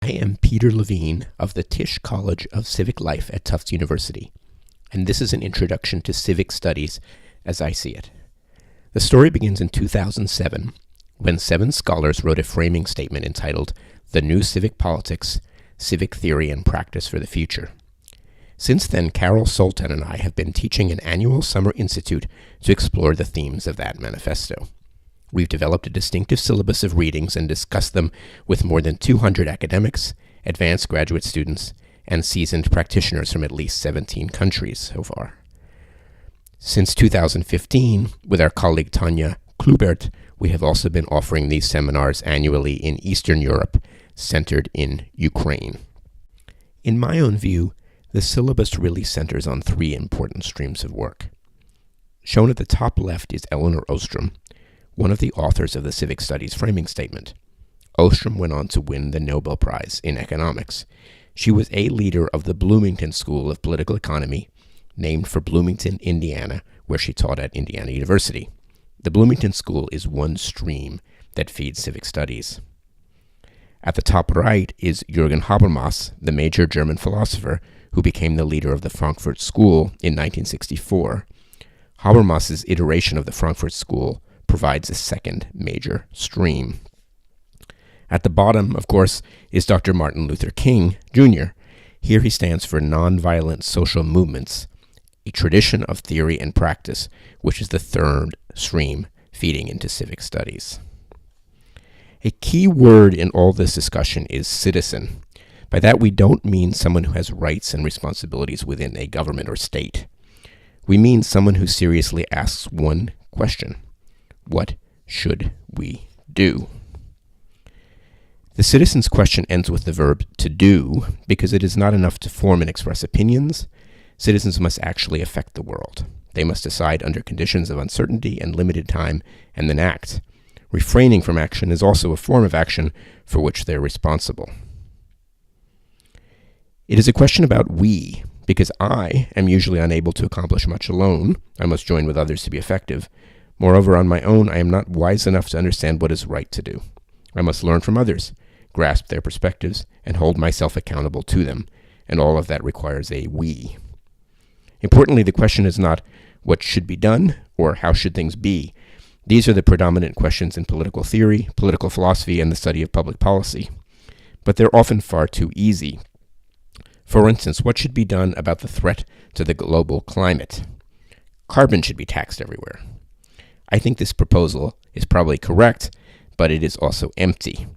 I am Peter Levine of the Tisch College of Civic Life at Tufts University, and this is an introduction to Civic Studies as I see it. The story begins in 2007, when 7 scholars wrote a framing statement entitled The New Civic Politics, Civic Theory and Practice for the Future. Since then, Carol Soltan and I have been teaching an annual summer institute to explore the themes of that manifesto. We've developed a distinctive syllabus of readings and discussed them with more than 200 academics, advanced graduate students, and seasoned practitioners from at least 17 countries so far. Since 2015, with our colleague Tanya Klubert, we have also been offering these seminars annually in Eastern Europe, centered in Ukraine. In my own view, the syllabus really centers on 3 important streams of work. Shown at the top left is Elinor Ostrom, one of the authors of the Civic Studies framing statement. Ostrom went on to win the Nobel Prize in Economics. She was a leader of the Bloomington School of Political Economy, named for Bloomington, Indiana, where she taught at Indiana University. The Bloomington School is one stream that feeds Civic Studies. At the top right is Jürgen Habermas, the major German philosopher who became the leader of the Frankfurt School in 1964. Habermas's iteration of the Frankfurt School provides a second major stream. At the bottom, of course, is Dr. Martin Luther King, Jr. Here he stands for nonviolent social movements, a tradition of theory and practice, which is the third stream feeding into Civic Studies. A key word in all this discussion is citizen. By that we don't mean someone who has rights and responsibilities within a government or state. We mean someone who seriously asks one question: what should we do? The citizen's question ends with the verb to do, because it is not enough to form and express opinions. Citizens must actually affect the world. They must decide under conditions of uncertainty and limited time, and then act. Refraining from action is also a form of action for which they're responsible. It is a question about we, because I am usually unable to accomplish much alone. I must join with others to be effective. Moreover, on my own, I am not wise enough to understand what is right to do. I must learn from others, grasp their perspectives, and hold myself accountable to them, and all of that requires a we. Importantly, the question is not what should be done or how should things be. These are the predominant questions in political theory, political philosophy, and the study of public policy. But they're often far too easy. For instance, what should be done about the threat to the global climate? Carbon should be taxed everywhere. I think this proposal is probably correct, but it is also empty.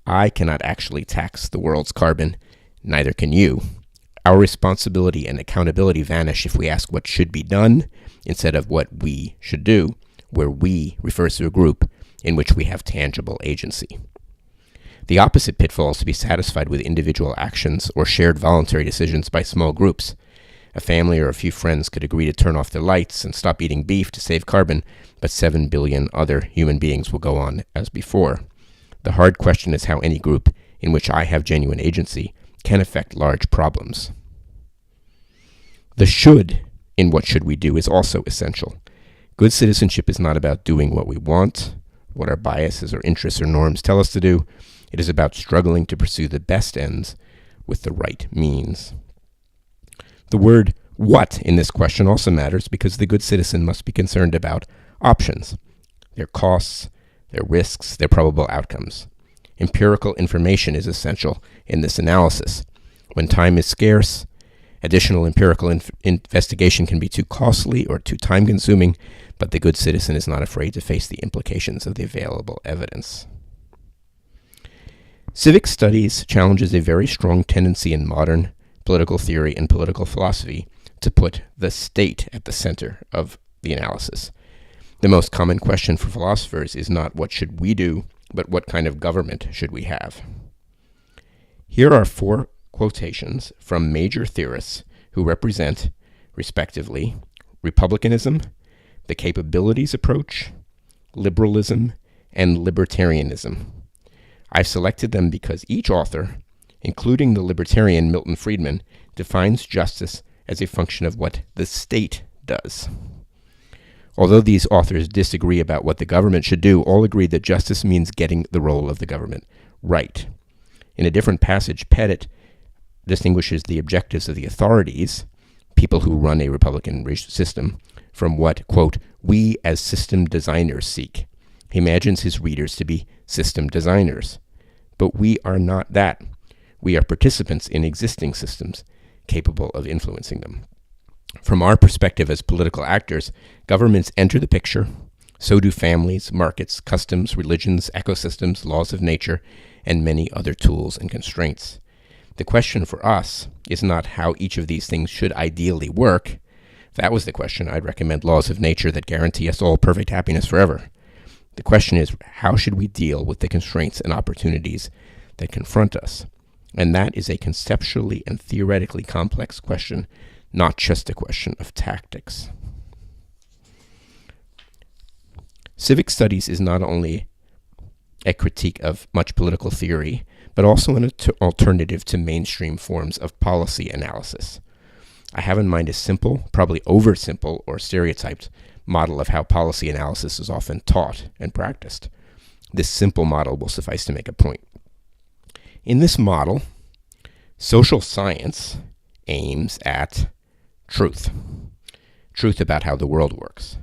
I cannot actually tax the world's carbon, neither can you. Our responsibility and accountability vanish if we ask what should be done instead of what we should do, where we refers to a group in which we have tangible agency. The opposite pitfall is to be satisfied with individual actions or shared voluntary decisions by small groups. A family or a few friends could agree to turn off their lights and stop eating beef to save carbon, but 7 billion other human beings will go on as before. The hard question is how any group in which I have genuine agency can affect large problems. The should in what should we do is also essential. Good citizenship is not about doing what we want, what our biases or interests or norms tell us to do. It is about struggling to pursue the best ends with the right means. The word what in this question also matters because the good citizen must be concerned about options, their costs, their risks, their probable outcomes. Empirical information is essential in this analysis. When time is scarce, additional empirical investigation can be too costly or too time-consuming, but the good citizen is not afraid to face the implications of the available evidence. Civic studies challenges a very strong tendency in modern political theory and political philosophy to put the state at the center of the analysis. The most common question for philosophers is not what should we do, but what kind of government should we have? Here are 4 quotations from major theorists who represent, respectively, republicanism, the capabilities approach, liberalism, and libertarianism. I've selected them because each author, including the libertarian Milton Friedman, defines justice as a function of what the state does. Although these authors disagree about what the government should do, all agree that justice means getting the role of the government right. In a different passage, Pettit distinguishes the objectives of the authorities, people who run a Republican system, from what, quote, we as system designers seek. He imagines his readers to be system designers. But we are not that. We are participants in existing systems, capable of influencing them. From our perspective as political actors, governments enter the picture. So do families, markets, customs, religions, ecosystems, laws of nature, and many other tools and constraints. The question for us is not how each of these things should ideally work. If that was the question, I'd recommend laws of nature that guarantee us all perfect happiness forever. The question is, how should we deal with the constraints and opportunities that confront us? And that is a conceptually and theoretically complex question, not just a question of tactics. Civic Studies is not only a critique of much political theory, but also an alternative to mainstream forms of policy analysis. I have in mind a simple, probably oversimple or stereotyped model of how policy analysis is often taught and practiced. This simple model will suffice to make a point. In this model, social science aims at truth about how the world works.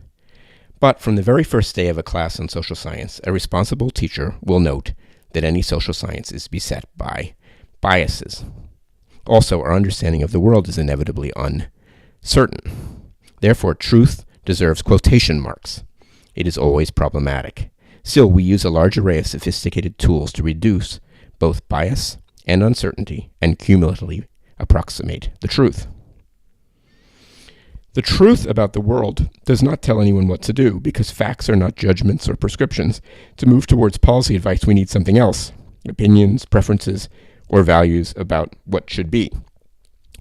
But from the very first day of a class on social science, a responsible teacher will note that any social science is beset by biases. Also, our understanding of the world is inevitably uncertain. Therefore, truth deserves quotation marks. It is always problematic. Still, we use a large array of sophisticated tools to reduce both bias and uncertainty and cumulatively approximate the truth. The truth about the world does not tell anyone what to do, because facts are not judgments or prescriptions. To move towards policy advice, we need something else: opinions, preferences, or values about what should be.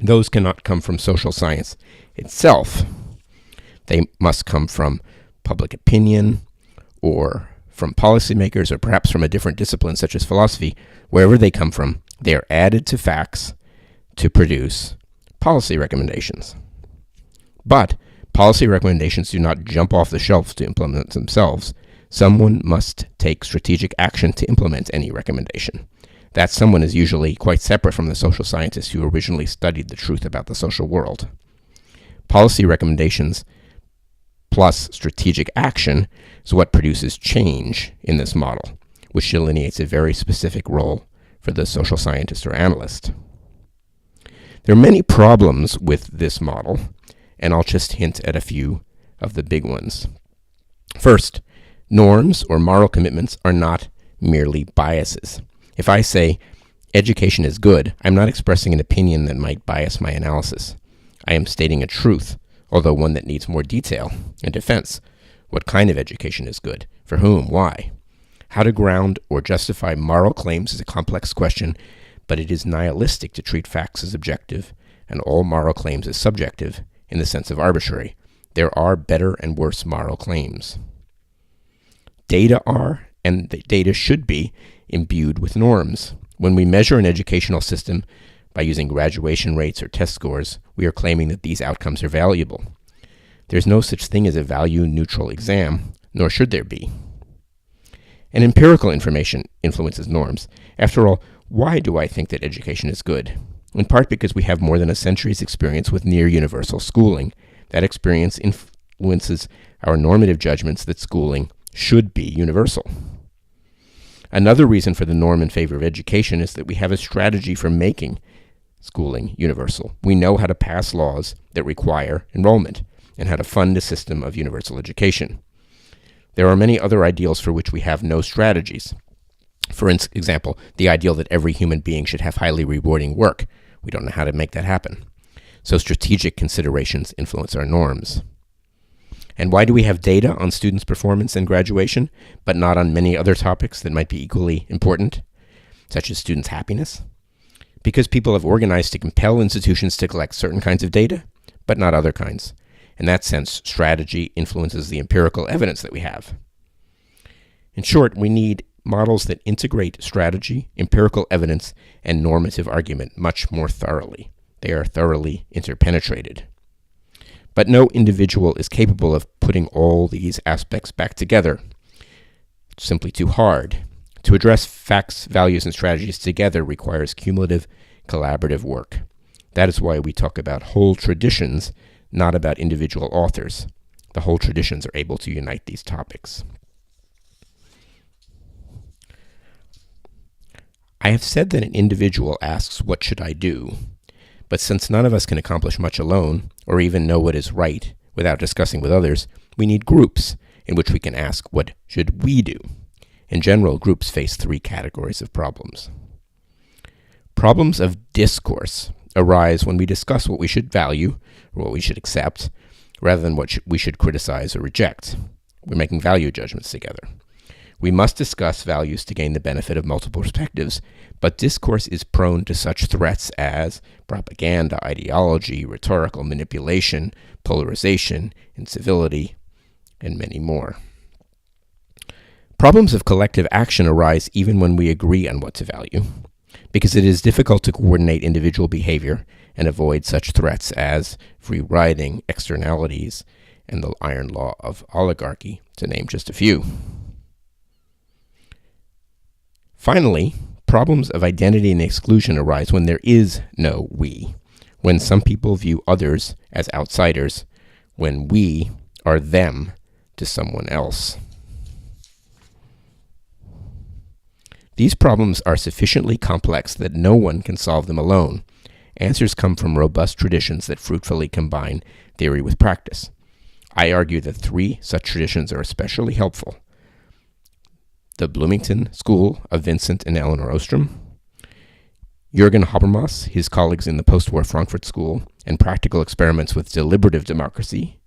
Those cannot come from social science itself. They must come from public opinion, or from policymakers, or perhaps from a different discipline such as philosophy. Wherever they come from, they are added to facts to produce policy recommendations. But policy recommendations do not jump off the shelf to implement themselves. Someone must take strategic action to implement any recommendation. That someone is usually quite separate from the social scientists who originally studied the truth about the social world. Policy recommendations plus strategic action is what produces change in this model, which delineates a very specific role for the social scientist or analyst. There are many problems with this model, and I'll just hint at a few of the big ones. First, norms or moral commitments are not merely biases. If I say education is good, I'm not expressing an opinion that might bias my analysis. I am stating a truth, although one that needs more detail and defense. What kind of education is good? For whom? Why? How to ground or justify moral claims is a complex question, but it is nihilistic to treat facts as objective and all moral claims as subjective in the sense of arbitrary. There are better and worse moral claims. Data are, and the data should be, imbued with norms. When we measure an educational system by using graduation rates or test scores, we are claiming that these outcomes are valuable. There's no such thing as a value-neutral exam, nor should there be. And empirical information influences norms. After all, why do I think that education is good? In part because we have more than a century's experience with near-universal schooling. That experience influences our normative judgments that schooling should be universal. Another reason for the norm in favor of education is that we have a strategy for making schooling universal. We know how to pass laws that require enrollment and how to fund a system of universal education. There are many other ideals for which we have no strategies. For example, the ideal that every human being should have highly rewarding work. We don't know how to make that happen. So strategic considerations influence our norms. And why do we have data on students' performance and graduation, but not on many other topics that might be equally important, such as students' happiness? Because people have organized to compel institutions to collect certain kinds of data, but not other kinds. In that sense, strategy influences the empirical evidence that we have. In short, we need models that integrate strategy, empirical evidence, and normative argument much more thoroughly. They are thoroughly interpenetrated. But no individual is capable of putting all these aspects back together. It's simply too hard. To address facts, values, and strategies together requires cumulative, collaborative work. That is why we talk about whole traditions, not about individual authors. The whole traditions are able to unite these topics. I have said that an individual asks, "What should I do?" But since none of us can accomplish much alone, or even know what is right without discussing with others, we need groups in which we can ask, "What should we do?" In general, groups face three categories of problems. Problems of discourse arise when we discuss what we should value or what we should accept, rather than what we should criticize or reject. We're making value judgments together. We must discuss values to gain the benefit of multiple perspectives, but discourse is prone to such threats as propaganda, ideology, rhetorical manipulation, polarization, incivility, and many more. Problems of collective action arise even when we agree on what to value, because it is difficult to coordinate individual behavior and avoid such threats as free riding, externalities, and the iron law of oligarchy, to name just a few. Finally, problems of identity and exclusion arise when there is no we, when some people view others as outsiders, when we are them to someone else. These problems are sufficiently complex that no one can solve them alone. Answers come from robust traditions that fruitfully combine theory with practice. I argue that three such traditions are especially helpful: the Bloomington School of Vincent and Eleanor Ostrom, Jürgen Habermas, his colleagues in the post-war Frankfurt School, and practical experiments with deliberative democracy,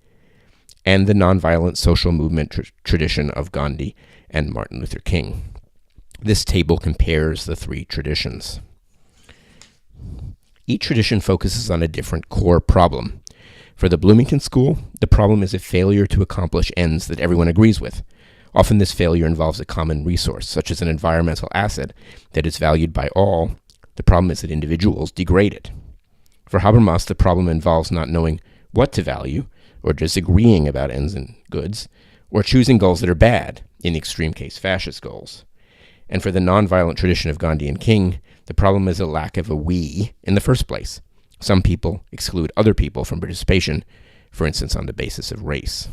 and the nonviolent social movement tradition of Gandhi and Martin Luther King. This table compares the three traditions. Each tradition focuses on a different core problem. For the Bloomington School, the problem is a failure to accomplish ends that everyone agrees with. Often this failure involves a common resource, such as an environmental asset, that is valued by all. The problem is that individuals degrade it. For Habermas, the problem involves not knowing what to value, or disagreeing about ends and goods, or choosing goals that are bad, in the extreme case fascist goals. And for the nonviolent tradition of Gandhi and King, the problem is a lack of a we in the first place. Some people exclude other people from participation, for instance on the basis of race.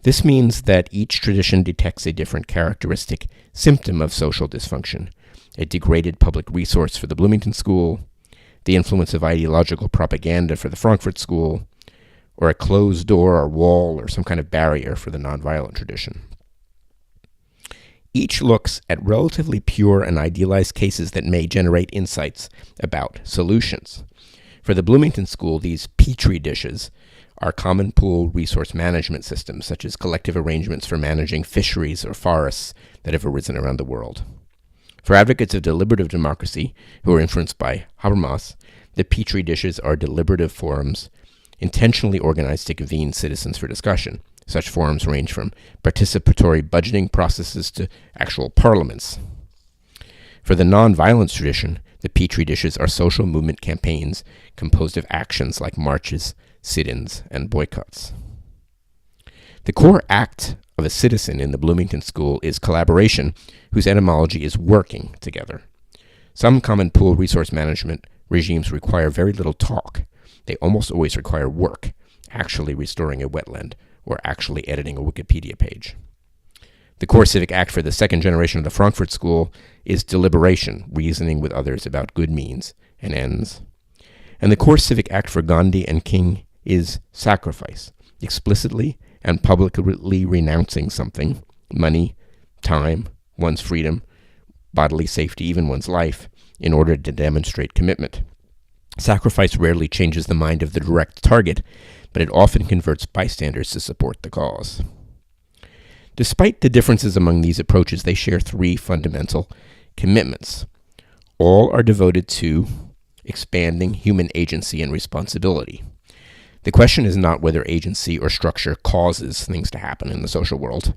This means that each tradition detects a different characteristic symptom of social dysfunction: a degraded public resource for the Bloomington School, the influence of ideological propaganda for the Frankfurt School, or a closed door or wall or some kind of barrier for the nonviolent tradition. Each looks at relatively pure and idealized cases that may generate insights about solutions. For the Bloomington School, these petri dishes are common pool resource management systems, such as collective arrangements for managing fisheries or forests that have arisen around the world. For advocates of deliberative democracy, who are influenced by Habermas, the petri dishes are deliberative forums intentionally organized to convene citizens for discussion. Such forums range from participatory budgeting processes to actual parliaments. For the nonviolence tradition, the petri dishes are social movement campaigns composed of actions like marches, sit-ins, and boycotts. The core act of a citizen in the Bloomington School is collaboration, whose etymology is working together. Some common pool resource management regimes require very little talk. They almost always require work, actually restoring a wetland, or actually editing a Wikipedia page. The core civic act for the second generation of the Frankfurt School is deliberation, reasoning with others about good means and ends. And the core civic act for Gandhi and King is sacrifice, explicitly and publicly renouncing something: money, time, one's freedom, bodily safety, even one's life, in order to demonstrate commitment. Sacrifice rarely changes the mind of the direct target, but it often converts bystanders to support the cause. Despite the differences among these approaches, they share three fundamental commitments. All are devoted to expanding human agency and responsibility. The question is not whether agency or structure causes things to happen in the social world.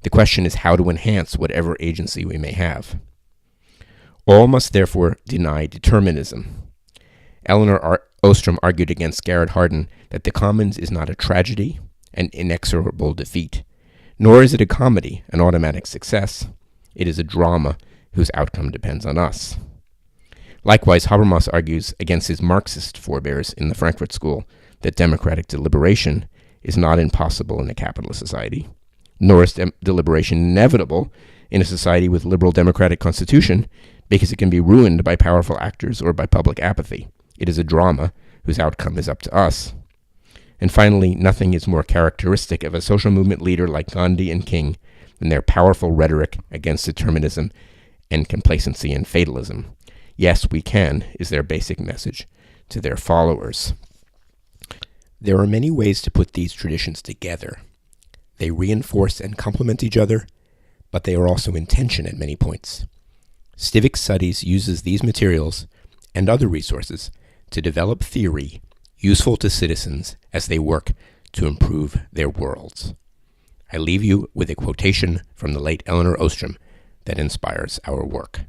The question is how to enhance whatever agency we may have. All must therefore deny determinism. Eleanor Ostrom argued against Garrett Hardin that the commons is not a tragedy, an inexorable defeat, nor is it a comedy, an automatic success. It is a drama whose outcome depends on us. Likewise, Habermas argues against his Marxist forebears in the Frankfurt School that democratic deliberation is not impossible in a capitalist society, nor is deliberation inevitable in a society with liberal democratic constitution, because it can be ruined by powerful actors or by public apathy. It is a drama whose outcome is up to us. And finally, nothing is more characteristic of a social movement leader like Gandhi and King than their powerful rhetoric against determinism and complacency and fatalism. Yes, we can, is their basic message to their followers. There are many ways to put these traditions together. They reinforce and complement each other, but they are also in tension at many points. Civic Studies uses these materials and other resources to develop theory useful to citizens as they work to improve their worlds. I leave you with a quotation from the late Elinor Ostrom that inspires our work.